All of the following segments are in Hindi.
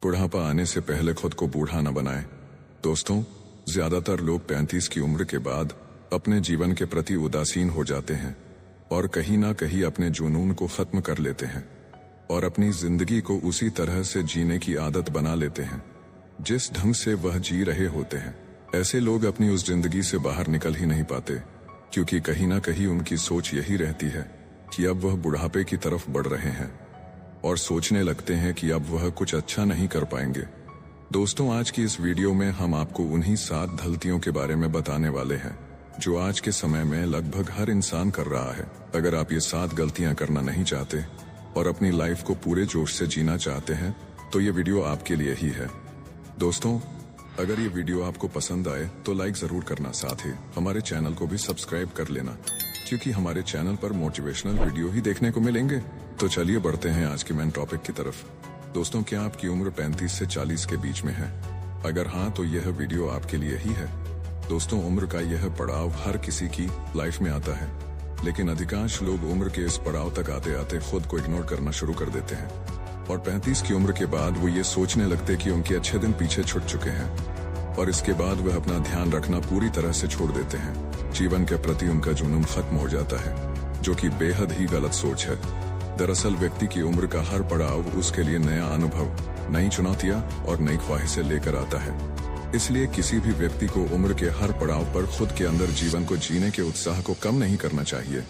बुढ़ापा आने से पहले खुद को बूढ़ा न बनाएं। दोस्तों, ज्यादातर लोग 35 की उम्र के बाद अपने जीवन के प्रति उदासीन हो जाते हैं और कहीं ना कहीं अपने जुनून को खत्म कर लेते हैं और अपनी जिंदगी को उसी तरह से जीने की आदत बना लेते हैं जिस ढंग से वह जी रहे होते हैं। ऐसे लोग अपनी उस जिंदगी से बाहर निकल ही नहीं पाते, क्योंकि कहीं ना कहीं उनकी सोच यही रहती है कि अब वह बुढ़ापे की तरफ बढ़ रहे हैं और सोचने लगते हैं कि अब वह कुछ अच्छा नहीं कर पाएंगे। दोस्तों, आज की इस वीडियो में हम आपको उन्हीं 7 गलतियों के बारे में बताने वाले हैं जो आज के समय में लगभग हर इंसान कर रहा है। अगर आप ये 7 गलतियां करना नहीं चाहते और अपनी लाइफ को पूरे जोश से जीना चाहते हैं तो ये वीडियो आपके लिए ही है। दोस्तों, अगर ये वीडियो आपको पसंद आए तो लाइक जरूर करना, साथ ही हमारे चैनल को भी सब्सक्राइब कर लेना, क्योंकि हमारे चैनल पर मोटिवेशनल वीडियो ही देखने को मिलेंगे। तो चलिए बढ़ते हैं आज के मेन टॉपिक की तरफ। दोस्तों, क्या आपकी उम्र 35 से 40 के बीच में है? अगर हाँ, तो यह वीडियो आपके लिए ही है। दोस्तों, उम्र का यह पड़ाव हर किसी की लाइफ में आता है, लेकिन अधिकांश लोग उम्र के इस पड़ाव तक आते आते खुद को इग्नोर करना शुरू कर देते हैं और 35 की उम्र के बाद वो ये सोचने लगते कि उनके अच्छे दिन पीछे छूट चुके हैं और इसके बाद वह अपना ध्यान रखना पूरी तरह से छोड़ देते हैं। जीवन के प्रति उनका जुनून खत्म हो जाता है, जो कि बेहद ही गलत सोच है। दरअसल व्यक्ति की उम्र का हर पड़ाव उसके लिए नया अनुभव, नई चुनौतियां और नई ख्वाहिशें लेकर आता है। इसलिए किसी भी व्यक्ति को उम्र के हर पड़ाव पर खुद के अंदर जीवन को जीने के उत्साह को कम नहीं करना चाहिए,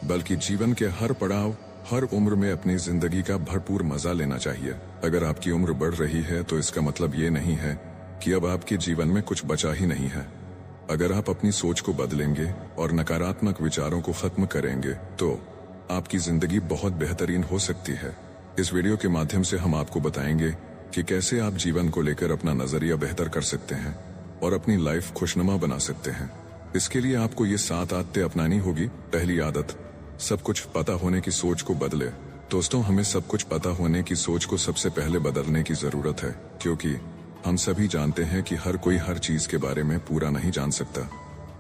बल्कि जीवन के हर पड़ाव, हर उम्र में अपनी जिंदगी का भरपूर मजा लेना चाहिए। अगर आपकी उम्र बढ़ रही है तो इसका मतलब ये नहीं है कि अब आपके जीवन में कुछ बचा ही नहीं है। अगर आप अपनी सोच को बदलेंगे और नकारात्मक विचारों को खत्म करेंगे तो आपकी जिंदगी बहुत बेहतरीन हो सकती है। इस वीडियो के माध्यम से हम आपको बताएंगे कि कैसे आप जीवन को लेकर अपना नजरिया बेहतर कर सकते हैं और अपनी लाइफ खुशनुमा बना सकते हैं। इसके लिए आपको ये 7 आदतें अपनानी होगी। पहली आदत, सब कुछ पता होने की सोच को बदले। दोस्तों, हमें सब कुछ पता होने की सोच को सबसे पहले बदलने की जरूरत है, क्योंकि हम सभी जानते हैं कि हर कोई हर चीज के बारे में पूरा नहीं जान सकता।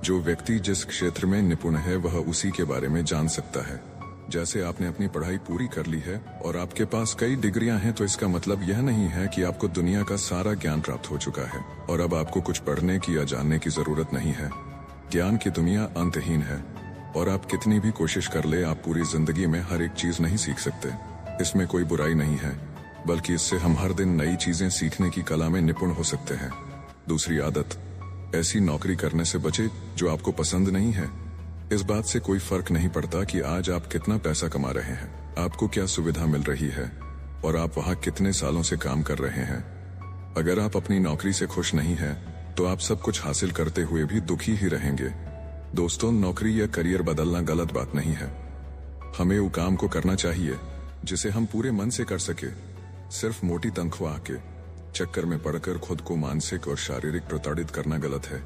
जो व्यक्ति जिस क्षेत्र में निपुण है वह उसी के बारे में जान सकता है। जैसे आपने अपनी पढ़ाई पूरी कर ली है और आपके पास कई डिग्रियां हैं, तो इसका मतलब यह नहीं है कि आपको दुनिया का सारा ज्ञान प्राप्त हो चुका है और अब आपको कुछ पढ़ने की या जानने की जरूरत नहीं है। ज्ञान की दुनिया अंतहीन है और आप कितनी भी कोशिश कर ले, आप पूरी जिंदगी में हर एक चीज नहीं सीख सकते। इसमें कोई बुराई नहीं है, बल्कि इससे हम हर दिन नई चीजें सीखने की कला में निपुण हो सकते हैं। दूसरी आदत, ऐसी नौकरी करने से बचे जो आपको पसंद नहीं है। इस बात से कोई फर्क नहीं पड़ता कि आज आप कितना पैसा कमा रहे हैं, आपको क्या सुविधा मिल रही है और आप वहां कितने सालों से काम कर रहे हैं। अगर आप अपनी नौकरी से खुश नहीं हैं, तो आप सब कुछ हासिल करते हुए भी दुखी ही रहेंगे। दोस्तों, नौकरी या करियर बदलना गलत बात नहीं है। हमें वो काम को करना चाहिए जिसे हम पूरे मन से कर सके। सिर्फ मोटी तनख्वाह के चक्कर में पड़कर खुद को मानसिक और शारीरिक प्रताड़ित करना गलत है।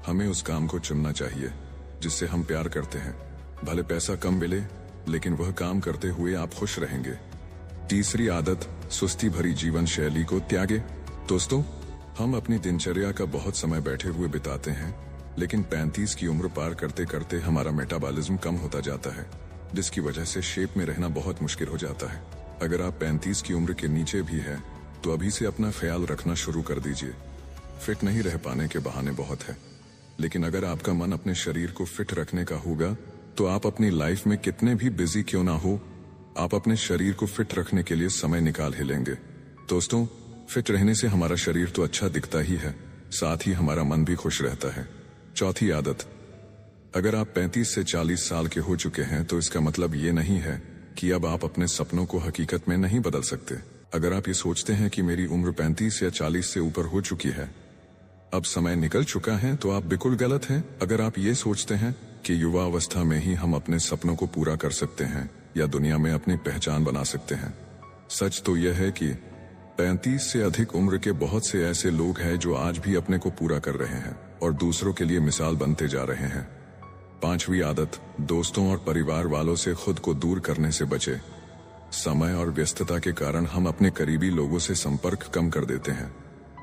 हमें उस काम को चुनना चाहिए जिससे हम प्यार करते हैं। भले पैसा कम मिले, लेकिन वह काम करते हुए आप खुश रहेंगे। तीसरी आदत, सुस्ती भरी जीवन शैली को त्यागे। दोस्तों, हम अपनी दिनचर्या का बहुत समय बैठे हुए बिताते हैं, लेकिन 35 की उम्र पार करते करते हमारा मेटाबॉलिज्म कम होता जाता है, जिसकी वजह से शेप में रहना बहुत मुश्किल हो जाता है। अगर आप 35 की उम्र के नीचे भी हैं, तो अभी से अपना ख्याल रखना शुरू कर दीजिए। फिट नहीं रह पाने के बहाने बहुत है, लेकिन अगर आपका मन अपने शरीर को फिट रखने का होगा, तो आप अपनी लाइफ में कितने भी बिजी क्यों ना हो, आप अपने शरीर को फिट रखने के लिए समय निकाल ही लेंगे। दोस्तों, फिट रहने से हमारा शरीर तो अच्छा दिखता ही है, साथ ही हमारा मन भी खुश रहता है। चौथी आदत, अगर आप 35 से 40 साल के हो चुके हैं, तो इसका मतलब ये नहीं है कि अब आप अपने सपनों को हकीकत में नहीं बदल सकते। अगर आप ये सोचते हैं कि मेरी उम्र 35 या 40 से ऊपर हो चुकी है, अब समय निकल चुका है, तो आप बिल्कुल गलत हैं। अगर आप ये सोचते हैं कि युवा अवस्था में ही हम अपने सपनों को पूरा कर सकते हैं या दुनिया में अपनी पहचान बना सकते हैं, सच तो यह है कि 35 से अधिक उम्र के बहुत से ऐसे लोग हैं जो आज भी अपने को पूरा कर रहे हैं और दूसरों के लिए मिसाल बनते जा रहे हैं। पांचवी आदत, दोस्तों और परिवार वालों से खुद को दूर करने से बचे। समय और व्यस्तता के कारण हम अपने करीबी लोगों से संपर्क कम कर देते हैं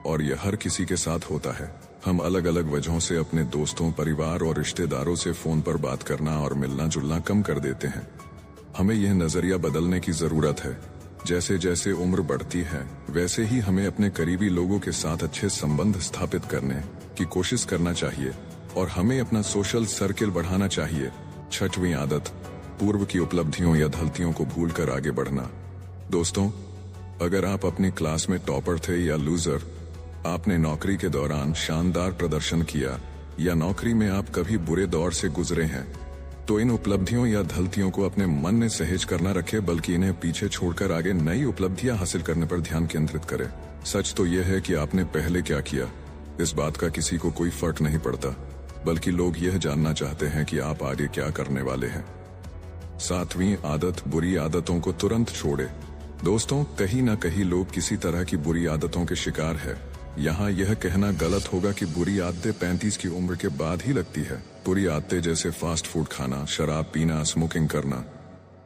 और यह हर किसी के साथ होता है। हम अलग अलग वजहों से अपने दोस्तों, परिवार और रिश्तेदारों से फोन पर बात करना और मिलना जुलना कम कर देते हैं। हमें यह नजरिया बदलने की जरूरत है जैसे जैसे उम्र बढ़ती है वैसे ही हमें अपने करीबी लोगों के साथ अच्छे संबंध स्थापित करने की कोशिश करना चाहिए और हमें अपना सोशल सर्किल बढ़ाना चाहिए। 6वीं आदत, पूर्व की उपलब्धियों या गलतियों को भूलकर आगे बढ़ना। दोस्तों, अगर आप अपनी क्लास में टॉपर थे या लूजर, आपने नौकरी के दौरान शानदार प्रदर्शन किया या नौकरी में आप कभी बुरे दौर से गुजरे हैं, तो इन उपलब्धियों या गलतियों को अपने मन में सहेज कर न रखें, बल्कि इन्हें पीछे छोड़कर आगे नई उपलब्धियां हासिल करने पर ध्यान केंद्रित करें। सच तो यह है कि आपने पहले क्या किया, इस बात का किसी को कोई फर्क नहीं पड़ता, बल्कि लोग यह जानना चाहते हैं कि आप आगे क्या करने वाले हैं। 7वीं आदत, बुरी आदतों को तुरंत छोड़े। दोस्तों, कहीं ना कहीं लोग किसी तरह की बुरी आदतों के शिकार है। यहाँ यह कहना गलत होगा कि बुरी आदतें 35 की उम्र के बाद ही लगती है। बुरी आदतें जैसे फास्ट फूड खाना, शराब पीना, स्मोकिंग करना,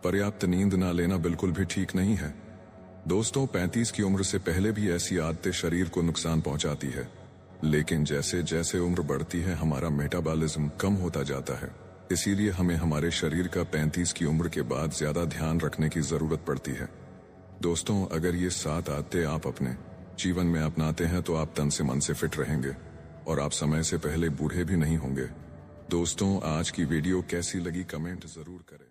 पर्याप्त नींद ना लेना बिल्कुल भी ठीक नहीं है। दोस्तों, 35 की उम्र से पहले भी ऐसी आदतें शरीर को नुकसान पहुंचाती है, लेकिन जैसे जैसे उम्र बढ़ती है हमारा मेटाबॉलिज्म कम होता जाता है। इसीलिए हमें हमारे शरीर का 35 की उम्र के बाद ज्यादा ध्यान रखने की जरूरत पड़ती है। दोस्तों, अगर ये 7 आदतें आप अपने जीवन में अपनाते हैं तो आप तन से मन से फिट रहेंगे और आप समय से पहले बूढ़े भी नहीं होंगे। दोस्तों, आज की वीडियो कैसी लगी कमेंट जरूर करें।